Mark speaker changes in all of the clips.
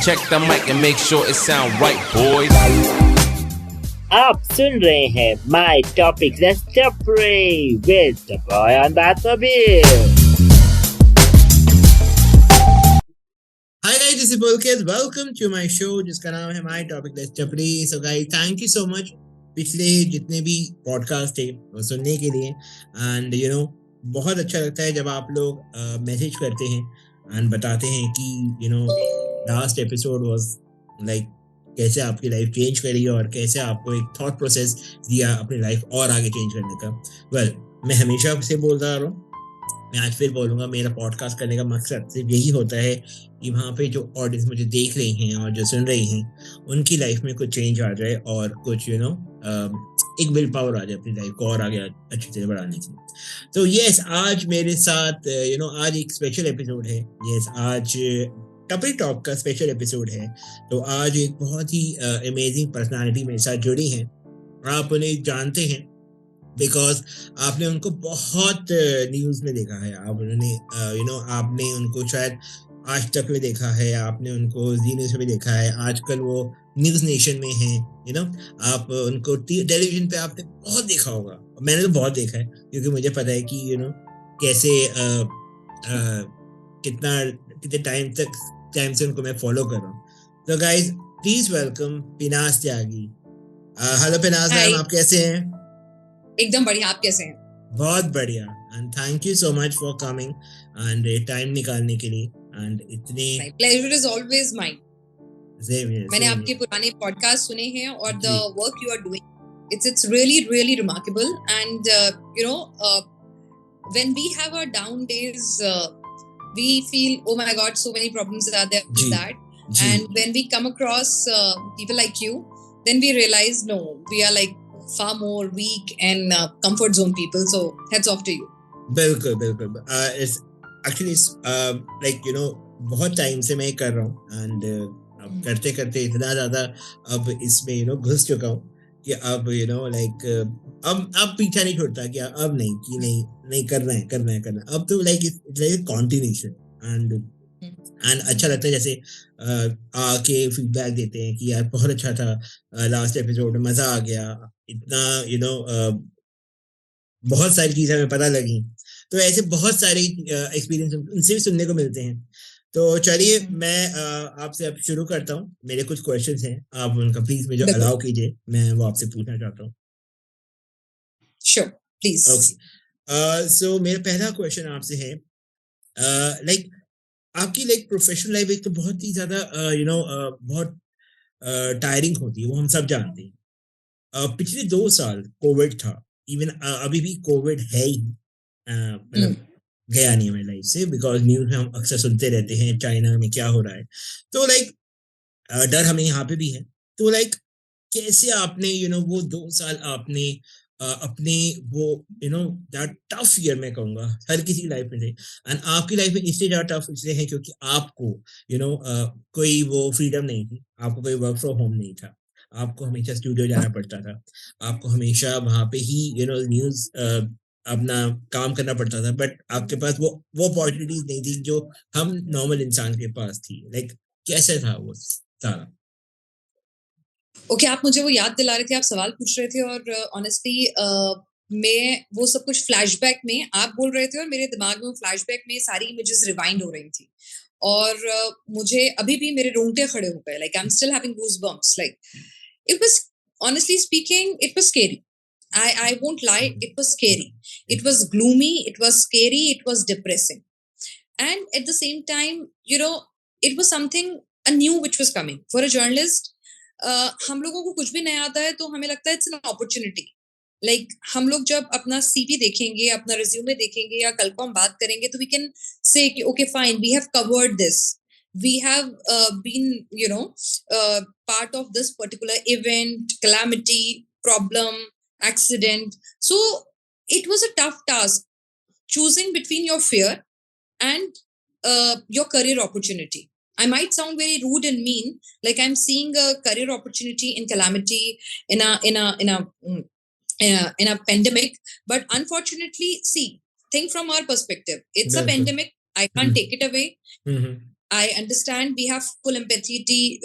Speaker 1: check the mic and make sure it sound right, boys.
Speaker 2: आप सुन रहे हैं My Topic Let's Pray with the boy on that mobile.
Speaker 3: Hi guys, this is Pulkit. Welcome to my show जिसका नाम है My Topic Let's Pray. So guys, thank you so much पिछले जितने भी podcast थे वो सुनने के लिए एंड बहुत अच्छा लगता है जब आप लोग मैसेज करते हैं एंड बताते हैं कि लास्ट एपिसोड वाज लाइक कैसे आपकी लाइफ चेंज करी और कैसे आपको एक थॉट प्रोसेस दिया अपनी लाइफ और आगे चेंज करने का। वेल, मैं हमेशा से बोलता आ रहा हूँ, मैं आज फिर बोलूँगा, मेरा पॉडकास्ट करने का मकसद सिर्फ यही होता है कि वहाँ पे जो ऑडियंस मुझे देख रही हैं और जो सुन रही हैं उनकी लाइफ में कुछ चेंज आ जाए और कुछ एक विल पावर आ जाए अपनी लाइफ को और आगे अच्छी तरह बढ़ाने की। तो यस, आज मेरे साथ आज एक स्पेशल एपिसोड है। यस, आज टपरी टॉक का स्पेशल एपिसोड है। तो आज एक बहुत ही अमेजिंग पर्सनालिटी मेरे साथ जुड़ी हैं। आप उन्हें जानते हैं बिकॉज आपने उनको बहुत न्यूज़ में देखा है। आपने उनको शायद आज तक में देखा है, आपने उनको जी न्यूज़ में भी देखा है, आजकल वो न्यूज़ नेशन में हैं। आप उनको टेलीविजन पे आपने बहुत देखा होगा। मैंने तो बहुत देखा है क्योंकि मुझे पता है कि कैसे कितने टाइम से उनको मैं फॉलो कर रहा हूँ। तो guys, please welcome Pinaz Tyagi. Hello Pinaz ma'am, आप कैसे हैं?
Speaker 4: एकदम बढ़िया, आप कैसे हैं?
Speaker 3: बहुत बढ़िया and thank you so much for coming and time निकालने के लिए एंड इतने
Speaker 4: प्लेजर इज ऑलवेज माइन। मैंने आपके
Speaker 3: same
Speaker 4: पुराने पॉडकास्ट सुने हैं और the work you are doing, it's really remarkable and when we have our down days we feel, oh my god, so many problems are there with that, and when we come across people like you, then we realize no, we are like far more weak and comfort zone people, so heads off to you.
Speaker 3: बिल्कुल it's actually like बहुत time से मैं कर रहा हूँ and अब करते करते इतना ज्यादा अब इसमें घुस चुका हूँ कि अब अब पीछा नहीं छोड़ता कि अब नहीं करना है। अब तो लाइक इट्स कॉन्टिन्यूशन एंड अच्छा लगता है जैसे आके फीडबैक देते हैं कि यार बहुत अच्छा था, लास्ट एपिसोड में मजा आ गया, इतना बहुत सारी चीजें हमें पता लगी। तो ऐसे बहुत सारे एक्सपीरियंस उनसे भी सुनने को मिलते हैं। तो चलिए, मैं आपसे अब शुरू करता हूँ। मेरे कुछ क्वेश्चंस हैं, आप उनका प्लीज मुझे अलाउ कीजिए, मैं वो आपसे पूछना चाहता हूँ।
Speaker 4: Sure, please.
Speaker 3: ओके, सो मेरा पहला क्वेश्चन आपसे है, लाइक आपकी प्रोफेशनल लाइफ एक तो बहुत ही ज्यादा बहुत टायरिंग होती है, वो हम सब जानते हैं। पिछले 2 साल कोविड था, इवन अभी भी कोविड है ही, मतलब गया नहीं हमारी लाइफ से, बिकॉज न्यूज में हम अक्सर सुनते रहते हैं चाइना में क्या हो रहा है। तो डर हमें यहाँ पे भी है। तो कैसे आपने वो 2 साल आपने अपने वो दैट टफ ईयर मैं कहूँगा हर किसी की लाइफ में थे, एंड आपकी लाइफ में इसलिए ज़्यादा टफ इसलिए है क्योंकि आपको कोई वो फ्रीडम नहीं थी, आपको कोई वर्क फ्रॉम होम नहीं था, आपको हमेशा स्टूडियो जाना पड़ता था, आपको हमेशा वहाँ पे ही न्यूज़ अपना काम करना पड़ता था, बट आपके पास वो अपॉर्चुनिटीज नहीं थी जो हम नॉर्मल इंसान के पास थी। कैसे था वो सारा?
Speaker 4: ओके, आप मुझे वो याद दिला रहे थे, आप सवाल पूछ रहे थे और ऑनेस्टली मैं वो सब कुछ फ्लैशबैक में आप बोल रहे थे और मेरे दिमाग में फ्लैशबैक में सारी इमेजेस रिवाइंड हो रही थी और मुझे अभी भी मेरे रोंगटे खड़े हो गए। Like I am still having goosebumps. Like it was, honestly speaking, it was scary. I won't lie, it was scary. It was gloomy, it was scary, it was depressing. And at the same time, it was something new which was coming. For a journalist, हम लोगों को कुछ भी नया आता है तो हमें लगता है it's an opportunity. Like हम लोग जब अपना CV देखेंगे, अपना resume देखेंगे या कल को हम बात करेंगे तो we can say okay fine, we have covered this. We have been, part of this particular event, calamity, problem, accident. So it was a tough task choosing between your fear and your career opportunity. I might sound very rude and mean, like I'm seeing a career opportunity in calamity, in a pandemic, but unfortunately, see, think from our perspective, it's a pandemic. I can't take it away. I understand we have full empathy,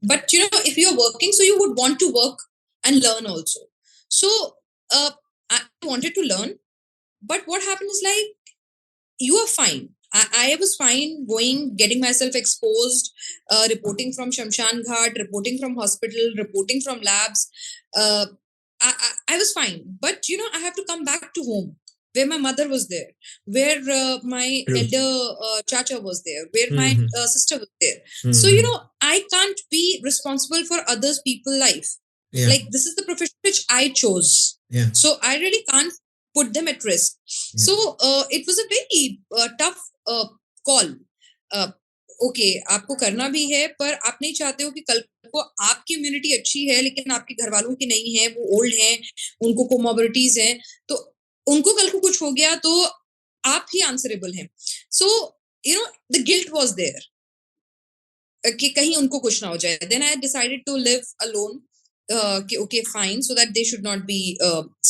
Speaker 4: but if you're working, so you would want to work and learn also. So I wanted to learn, but what happened is like, you are fine. I was fine getting myself exposed, reporting from Shamshan Ghat, reporting from hospital, reporting from labs. I was fine, but I have to come back to home where my mother was there, where my elder chacha was there, where my sister was there. So I can't be responsible for others people's life. Like, this is the profession which I chose. So I really can't put them at risk. So it was a very tough call. Okay, आपको करना भी है, पर आप नहीं चाहते हो कि कल को आपकी इम्यूनिटी अच्छी है लेकिन आपके घर वालों की नहीं है, वो ओल्ड हैं, उनको कोमोर्बिडिटीज हैं, तो उनको कल को कुछ हो गया तो आप ही आंसरेबल हैं. So the guilt was there कि कहीं उनको कुछ ना हो जाए. Then I decided to live alone. Okay, fine, so that they should not be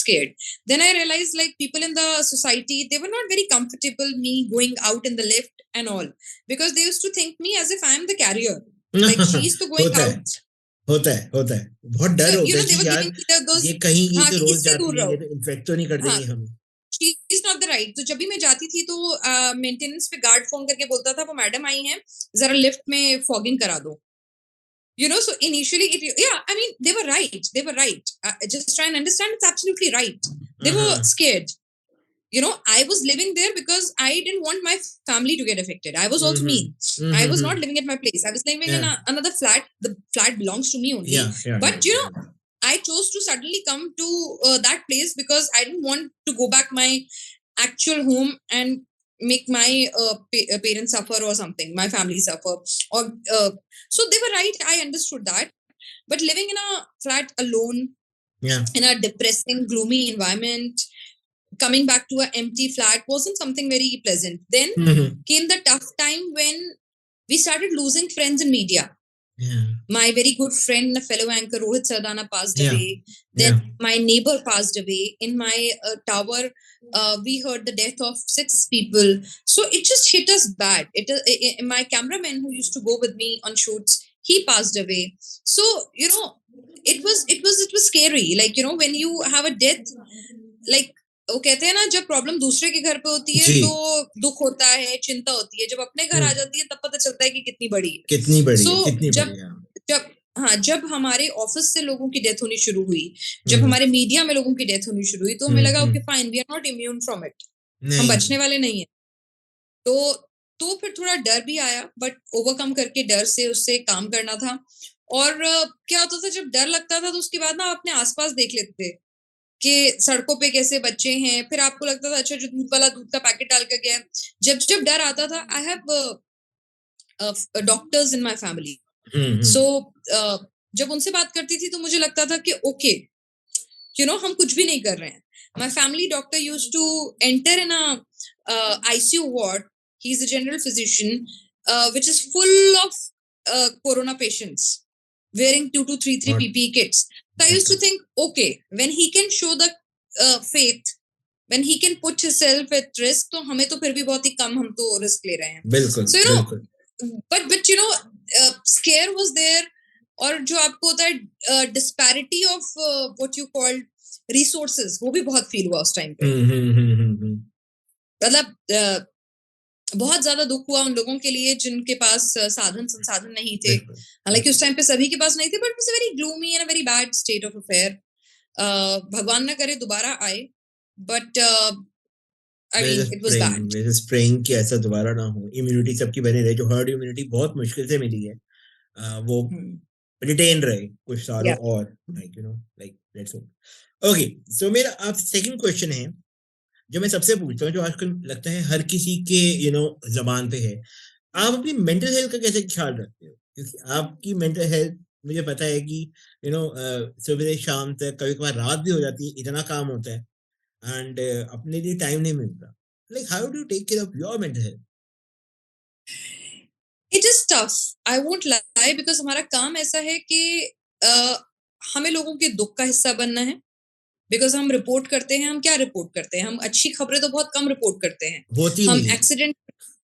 Speaker 4: scared. Then I realized, like, people in the society, they were not very comfortable me going out in the lift and all, because they used to think me as if I am the carrier. Like, she's to going out.
Speaker 3: होता है बहुत डर होता है कि यार ये कहीं तो रोज जाती है, तो इन्फेक्ट तो नहीं कर देंगे हमें.
Speaker 4: She is not the right. तो जब भी मैं जाती थी तो मेंटेनेंस पे गार्ड फोन करके बोलता था, वो मैडम आई हैं, जरा लिफ्ट में फॉगिंग करा दो. So initially, I mean, they were right. Just try and understand, it's absolutely right. They were scared. I was living there because I didn't want my family to get affected. I was also me. I was not living at my place. I was living in another flat. The flat belongs to me only. But, I chose to suddenly come to that place because I didn't want to go back my actual home and make my parents suffer or something, my family suffer. Or so they were right. I understood that. But living in a flat alone, in a depressing, gloomy environment, coming back to an empty flat wasn't something very pleasant. Then came the tough time when we started losing friends in media. My very good friend, a fellow anchor, Rohit Sardana, passed away. Then my neighbor passed away. In my tower, we heard the death of 6 people. So it just hit us bad. My cameraman who used to go with me on shoots, he passed away. So it was scary. Like, when you have a death, like, वो कहते हैं ना, जब problem दूसरे के घर पे होती है तो दुख होता है, चिंता होती है. जब अपने घर आ जाती है तब पता चलता है कि कितनी बड़ी है. जब हमारे ऑफिस से लोगों की डेथ होनी शुरू हुई, जब हमारे मीडिया में लोगों की डेथ होनी शुरू हुई, तो हमें लगा okay fine, we are not immune from it, हम बचने वाले नहीं है. तो फिर थोड़ा डर भी आया, बट ओवरकम करके डर से उससे काम करना था. और क्या होता था, जब डर लगता था तो उसके बाद ना अपने आसपास देख लेते थे कि सड़कों पे कैसे बच्चे हैं. फिर आपको लगता था अच्छा, जो दूध वाला दूध का पैकेट डाल कर गया. जब डर आता था, I have doctors in my family. So जब उनसे बात करती थी तो मुझे लगता था कि ओके, हम कुछ भी नहीं कर रहे हैं. My family doctor used to enter in a ICU ward. He is a general physician which is full of corona patients wearing 2 to 3 PPE kits. So I used to think, okay, when he can show the faith, when he can put himself at risk, तो हमें तो फिर भी बहुत ही कम, हम तो risk ले रहे हैं.
Speaker 3: बिल्कुल.
Speaker 4: So but scare was there. और जो आपको होता है disparity of what you call resources, वो भी बहुत फील हुआ उस टाइम पे. मतलब बहुत ज्यादा दुख हुआ उन लोगों के लिए जिनके पास साधन संसाधन नहीं थे. हालांकि उस टाइम पे सभी के पास नहीं थे, but it was a very gloomy and a very bad state of affair. भगवान ना करे दोबारा आए, but I mean it was bad.
Speaker 3: We are praying कि ऐसा दोबारा ना हो, इम्यूनिटी सबकी बनी रहे. जो हर्ड इम्यूनिटी बहुत मुश्किल से मिली है, वो रिटेन रहे कुछ सालों और, लाइक लेट्स होप. ओके, सो मेरा आप सेकंड क्वेश्चन है जो मैं सबसे पूछता हूँ, जो आजकल लगता है हर किसी के जबान पे है. आप अपनी मेंटल हेल्थ का कैसे ख्याल रखते हो? क्योंकि आपकी मेंटल हेल्थ, मुझे पता है कि सुबह से शाम तक, कभी कभार रात भी हो जाती है, इतना काम होता है एंड अपने लिए टाइम नहीं मिलता. Like how do you take care of your mental health?
Speaker 4: It is tough, I won't lie, because हमारा काम ऐसा है कि हमें लोगों के दुख का हिस्सा बनना है. बिकॉज हम रिपोर्ट करते हैं, हम क्या रिपोर्ट करते हैं? हम अच्छी खबरें तो बहुत कम रिपोर्ट करते हैं. हम एक्सीडेंट,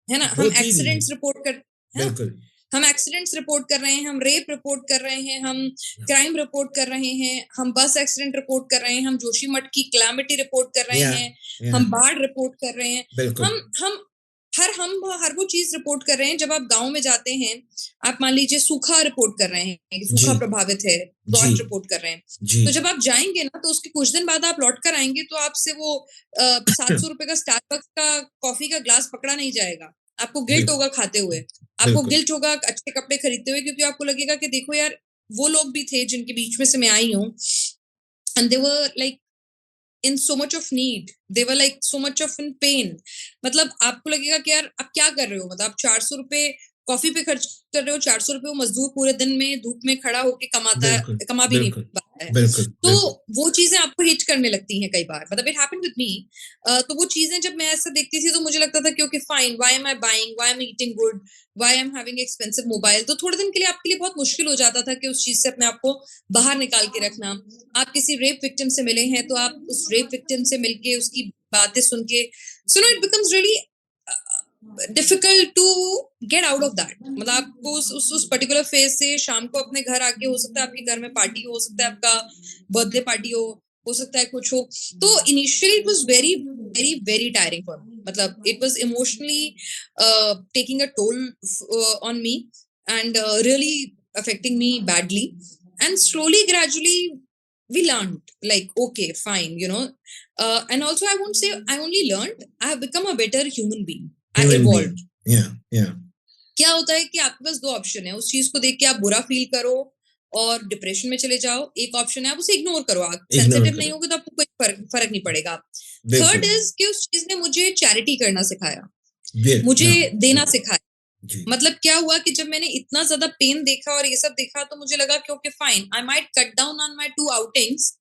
Speaker 4: है ना, हम एक्सीडेंट्स रिपोर्ट कर, है?
Speaker 3: बिल्कुल
Speaker 4: हम एक्सीडेंट्स रिपोर्ट कर रहे हैं, हम रेप रिपोर्ट कर रहे हैं, हम क्राइम रिपोर्ट कर रहे हैं, हम बस एक्सीडेंट रिपोर्ट कर रहे हैं, हम जोशीमठ की कैलामिटी रिपोर्ट कर रहे हैं, हम बाढ़ रिपोर्ट कर रहे हैं,
Speaker 3: बिल्कुल
Speaker 4: हम हर वो चीज रिपोर्ट कर रहे हैं। जब आप गांव में जाते हैं, आप मान लीजिए सूखा रिपोर्ट कर रहे हैं कि सूखा
Speaker 3: जी
Speaker 4: प्रभावित है,
Speaker 3: जी
Speaker 4: डॉट रिपोर्ट कर रहे हैं,
Speaker 3: जी
Speaker 4: तो जब आप जाएंगे ना, तो उसके कुछ दिन बाद आप लौट कर आएंगे तो आपसे वो 700 रुपए का स्टारबक्स का कॉफी का ग्लास पकड़ा नहीं जाएगा। आपको गिल्ट
Speaker 3: बिल्कुल
Speaker 4: होगा खाते हुए, आपको
Speaker 3: बिल्कुल
Speaker 4: गिल्ट होगा अच्छे कपड़े खरीदते हुए, क्योंकि आपको लगेगा कि देखो यार, वो लोग भी थे जिनके बीच में से मैं आई हूँ, and they were like in so much of need, they were like so much of in pain। मतलब आपको लगेगा कि यार आप क्या कर रहे हो, मतलब आप 400 रुपए कॉफी पे खर्च कर रहे हो, 400 रुपए वो मजदूर पूरे दिन में धूप में खड़ा होके कमाता है,
Speaker 3: बिल्कुल
Speaker 4: कमा भी नहीं
Speaker 3: बिल्कुल
Speaker 4: पाता है।
Speaker 3: बिल्कुल
Speaker 4: तो
Speaker 3: बिल्कुल
Speaker 4: वो चीजें आपको हिट करने लगती हैं कई बार, मतलब इट हैपेंड विद मी। तो वो चीजें जब मैं ऐसा देखती थी तो मुझे लगता था कि okay fine, why am I buying, why am eating good, why am having expensive mobile. तो थोड़े दिन के लिए आपके लिए बहुत मुश्किल हो जाता था कि उस चीज से अपने आप को बाहर निकाल के रखना। आप किसी रेप विक्टिम से मिले हैं तो आप उस रेप विक्टिम से मिलके उसकी बातें सुन के, so no it becomes really difficult to get out of that. मतलब आपको उस पर्टिकुलर फेज से शाम को अपने घर आके, हो सकता है आपके घर में पार्टी हो सकता है आपका बर्थडे पार्टी हो सकता है कुछ हो। तो initially it was very very very tiring for me, मतलब it was emotionally taking a toll on me and really affecting me badly, and slowly gradually we learned like okay fine, and also I won't say I only learned, I have become a better human being, I
Speaker 3: human
Speaker 4: evolved।
Speaker 3: being yeah
Speaker 4: क्या होता है कि आपके पास दो option है, उस चीज को देख के आप बुरा फील करो और डिप्रेशन में चले जाओ, एक ऑप्शन है आप उसे इग्नोर करो, आप
Speaker 3: इग्नोर
Speaker 4: सेंसिटिव
Speaker 3: करो
Speaker 4: नहीं होगे तो आपको कोई फर्क नहीं पड़ेगा। थर्ड
Speaker 3: बिल्कुल
Speaker 4: इज कि उस चीज ने मुझे चैरिटी करना सिखाया, मुझे
Speaker 3: yeah
Speaker 4: देना सिखाया।
Speaker 3: जी
Speaker 4: मतलब क्या हुआ कि जब मैंने इतना ज्यादा पेन देखा और ये सब देखा, तो मुझे लगा कि okay fine, I might cut down on my 2 outings.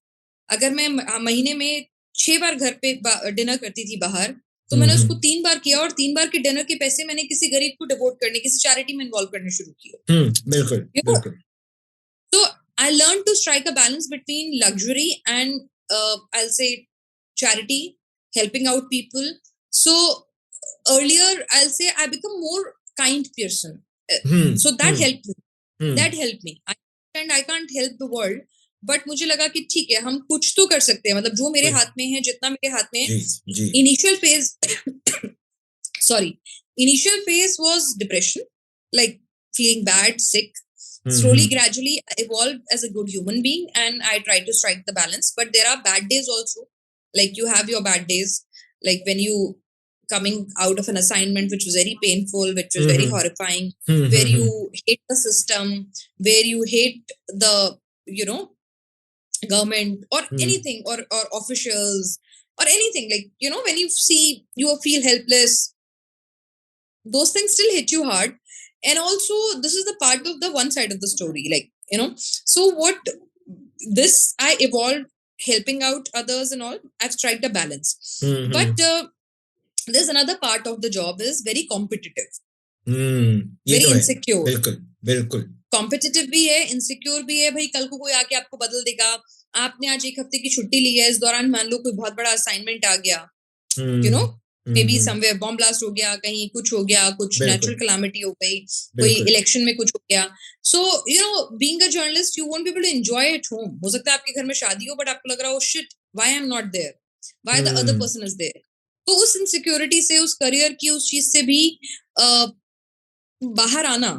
Speaker 4: अगर मैं महीने में 6 बार घर पे डिनर करती थी बाहर, तो मैंने उसको 3 बार किया, और 3 बार के डिनर के पैसे मैंने किसी गरीब को डिवोट करने, किसी चैरिटी में इन्वॉल्व करने शुरू किए।
Speaker 3: बिल्कुल
Speaker 4: You know?
Speaker 3: बिल्कुल
Speaker 4: So I learned to strike a balance between luxury and I'll say charity, helping out people. So earlier I'll say I become more kind person. So that helped me. That helped me. And I can't help the world, but मुझे लगा कि ठीक है, हम कुछ तो कर सकते हैं, मतलब जो मेरे हाथ में है, जितना मेरे हाथ में है।
Speaker 3: जी
Speaker 4: Initial phase, sorry, initial phase was depression, like feeling bad, sick. Slowly, gradually, I evolved as a good human being, and I try to strike the balance. But there are bad days also. Like you have your bad days, like when you coming out of an assignment which was very painful, which was very horrifying, where you hate the system, where you hate the government or anything, or officials or anything, like when you see, you feel helpless. Those things still hit you hard. And also this is the part of the one side of the story, like so what this I evolved helping out others and all, I've struck a balance. But there's another part of the job is very competitive, very insecure,
Speaker 3: बिल्कुल
Speaker 4: competitive भी है, insecure भी है। भाई कल को कोई आके आपको बदल देगा, आपने आज 1 हफ्ते की छुट्टी ली है, इस दौरान मान लो कोई बहुत बड़ा असाइनमेंट आ गया, may be somewhere bomb blast हो गया, कहीं कुछ हो गया, कुछ नेचुरल कैलामिटी हो गई, कोई इलेक्शन में कुछ हो गया। So being a journalist you won't be able to enjoy at home. हो सकता है आपके घर में शादी हो, बट आपको लग रहा हो shit, why I am not there, why the other person is there. तो उस इनसिक्योरिटी से, उस करियर की उस चीज से भी बाहर आना,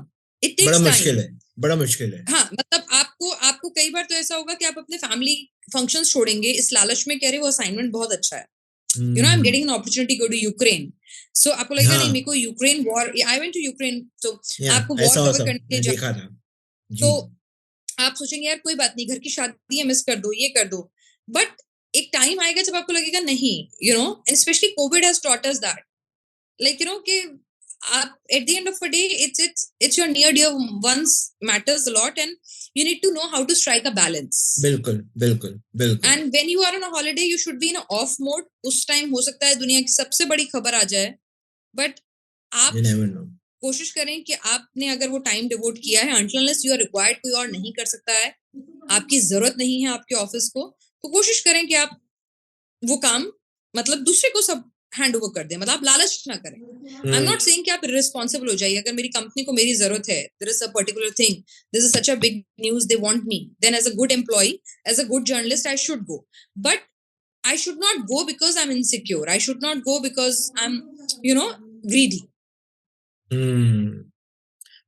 Speaker 4: इट टेक्स टाइम,
Speaker 3: बड़ा मुश्किल है।
Speaker 4: हाँ, मतलब आपको कई बार तो ऐसा होगा कि आप अपने फैमिली फंक्शंस छोड़ेंगे इस लालच में, कह रहे वो असाइनमेंट बहुत अच्छा है, I am getting an opportunity go to Ukraine. So आपको लगेगा नहीं, मेरे को Ukraine war, I went to Ukraine, तो आपको वॉर कवर करने के लिए
Speaker 3: देखा था
Speaker 4: तो आप सोचेंगे यार कोई बात नहीं, घर की शादी है, मिस कर दो, ये कर दो। बट एक टाइम आएगा जब आपको लगेगा नहीं, and specially Covid has taught us that, like कि at the end of the day, it's your near dear ones matters a lot, and you need to know how to strike a balance.
Speaker 3: बिल्कुल
Speaker 4: And when you are on a holiday, you should be in a off mode. उस time हो सकता है दुनिया की सबसे बड़ी खबर आ जाए, बट आप
Speaker 3: you never know.
Speaker 4: कोशिश करें कि आपने अगर वो टाइम डिवोट किया है, until unless you are required, कोई और नहीं कर सकता है, आपकी जरूरत नहीं है आपके ऑफिस को, तो कोशिश करें कि आप वो काम मतलब दूसरे को सब हैंड ओवर कर दें, मतलब आप लालच ना करें। आई एम नॉट सेइंग कि आप रिस्पॉन्सिबल हो जाइए। अगर मेरी कंपनी को मेरी जरूरत है, there is a particular thing, this is such a big news, they want me, then as a good employ, as a good journalist, I should go. But I should not go because I'm insecure. I should not go because I'm, greedy.
Speaker 3: हम्म।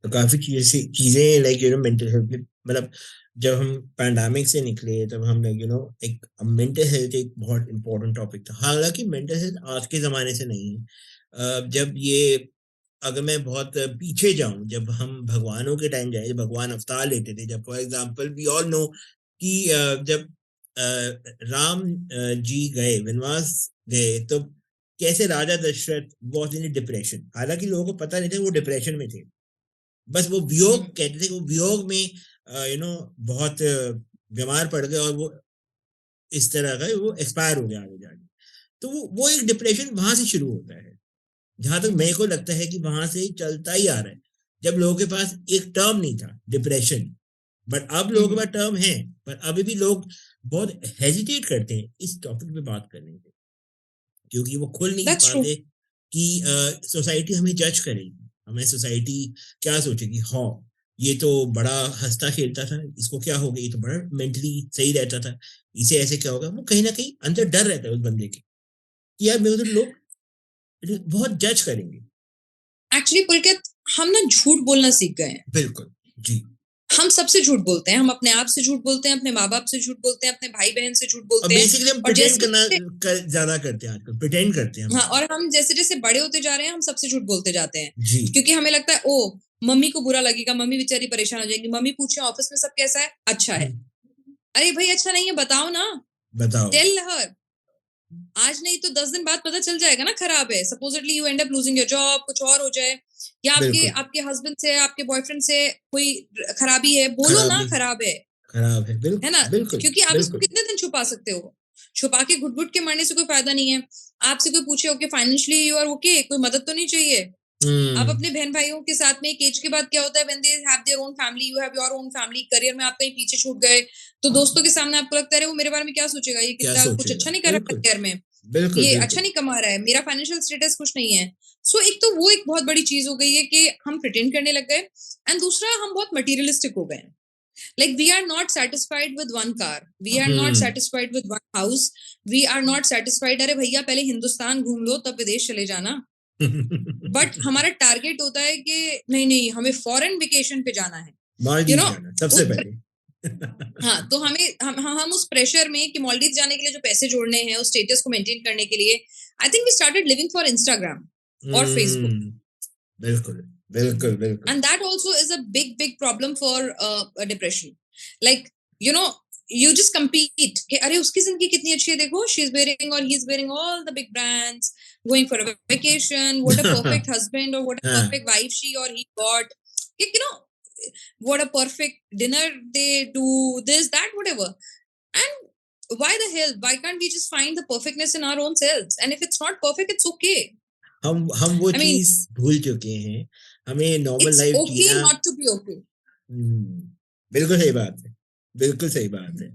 Speaker 3: तो काफी चीजें like mental health, मतलब जब हम pandemic से निकले तब हम लाइक एक मेंटल हेल्थ एक बहुत इंपॉर्टेंट टॉपिक था। हालांकि मेंटल हेल्थ आज के जमाने से नहीं है। जब ये अगर मैं बहुत पीछे जाऊं, जब हम भगवानों के टाइम जाए, जब भगवान अवतार लेते थे, जब for example we all know कि जब राम जी गए वनवास गए, तो कैसे राजा दशरथ वॉज इन डिप्रेशन। हालांकि लोगों को पता नहीं था वो डिप्रेशन में थे, बस वो वियोग कहते थे, वो वियोग में बहुत बीमार पड़ गए और वो इस तरह का वो एक्सपायर हो गया आगे जाके। तो वो एक डिप्रेशन वहां से शुरू होता है, जहां तक मेरे को लगता है कि वहां से चलता ही आ रहा है। जब लोगों के पास एक टर्म नहीं था डिप्रेशन, बट अब लोगों के पास टर्म है, पर अभी भी लोग बहुत हेजिटेट करते हैं इस टॉपिक पे बात करने के, क्योंकि वो खुल नहीं
Speaker 4: That's true.
Speaker 3: पाते कि सोसाइटी हमें जज करेगी, हमें सोसाइटी क्या सोचेगी। हाँ, ये तो बड़ा हंसता खेलता था, इसको क्या हो गया, ये तो बड़ा मेंटली सही रहता था, इसे ऐसे क्या होगा। वो कहीं ना कहीं अंदर डर रहता है उस बंदे के कि यार मेरे तो लोग बहुत जज करेंगे।
Speaker 4: एक्चुअली पुलकित, हम ना झूठ बोलना सीख गए हैं।
Speaker 3: बिल्कुल जी।
Speaker 4: हम सबसे झूठ बोलते हैं, हम अपने आप से झूठ बोलते हैं, अपने माँ बाप से झूठ बोलते हैं, अपने भाई बहन से झूठ
Speaker 3: और
Speaker 4: बोलते हैं।
Speaker 3: बेसिकली हम
Speaker 4: और
Speaker 3: प्रिटेंड
Speaker 4: जैसे
Speaker 3: करना ज्यादा करते हैं आजकल, प्रिटेंड करते हैं हम।
Speaker 4: हाँ, और हम जैसे जैसे बड़े होते जा रहे हैं, हम सबसे झूठ बोलते जाते हैं,
Speaker 3: जी।
Speaker 4: क्योंकि हमें लगता है ओ मम्मी को बुरा लगेगा, मम्मी बेचारी परेशान हो जाएगी, मम्मी पूछे ऑफिस में सब कैसा है, अच्छा है। अरे भाई अच्छा नहीं है, बताओ ना,
Speaker 3: बताओ।
Speaker 4: Tell her. आज नहीं तो 10 दिन बाद पता चल जाएगा ना खराब है। Supposedly you and up losing your job, कुछ और हो जाए, या आपके
Speaker 3: बिल्कुल।
Speaker 4: आपके हस्बैंड से, आपके बॉयफ्रेंड से कोई खराबी है, बोलो ना खराब है
Speaker 3: खराब है,
Speaker 4: है ना,
Speaker 3: बिल्कुल
Speaker 4: क्योंकि आप इसको
Speaker 3: बिल्कुल।
Speaker 4: कितने दिन छुपा सकते हो। छुपा के घुट घुट के मरने से कोई फायदा नहीं है। आपसे कोई पूछे okay financially you are okay, कोई मदद तो नहीं चाहिए। आप अपने बहन भाइयों के साथ में एक एज के बाद क्या होता है, when they have their own family, you have your own family, career में आप कहीं पीछे छूट गए, तो दोस्तों के सामने आपको लगता है वो मेरे बारे में क्या सोचेगा, ये
Speaker 3: क्या
Speaker 4: कितना कुछ
Speaker 3: सोचेगा,
Speaker 4: अच्छा नहीं कर रहा
Speaker 3: बिल्कुल
Speaker 4: करियर में,
Speaker 3: बिल्कुल
Speaker 4: ये अच्छा
Speaker 3: बिल्कुल।
Speaker 4: नहीं कमा रहा है, मेरा फाइनेंशियल स्टेटस कुछ नहीं है। सो एक तो वो एक बहुत बड़ी चीज हो गई है कि हम प्रिटेंड करने लग गए, एंड दूसरा हम बहुत मटीरियलिस्टिक हो गए। Like we are not satisfied with one car, we are not satisfied with one house, we are not satisfied। अरे भैया पहले हिंदुस्तान घूम लो तब विदेश चले जाना। बट हमारा टारगेट होता है कि नहीं नहीं हमें फॉरेन वेकेशन पे जाना है,
Speaker 3: मालदीव जाना सबसे पहले।
Speaker 4: हाँ, तो हम उस प्रेशर में कि मालदीव जाने के लिए जो पैसे जोड़ने हैं, उस स्टेटस को मेंटेन करने के लिए, I think we started living for Instagram और फेसबुक।
Speaker 3: बिल्कुल बिल्कुल बिल्कुल।
Speaker 4: And that also is a big problem for depression. Like, you know, you just compete कि अरे उसकी जिंदगी कितनी अच्छी है, देखो she is wearing or he is wearing all the big brands, going for a vacation, what a perfect husband or what a perfect wife she or he got, what a perfect dinner they do, this that whatever. And why the hell, why can't we just find the perfectness in our own selves, and if it's not perfect it's okay.
Speaker 3: हम वो चीज भूल चुके हैं, हमें normal life
Speaker 4: It's okay
Speaker 3: जीना।
Speaker 4: not to be okay.
Speaker 3: बिल्कुल सही बात है, बिल्कुल सही बात है।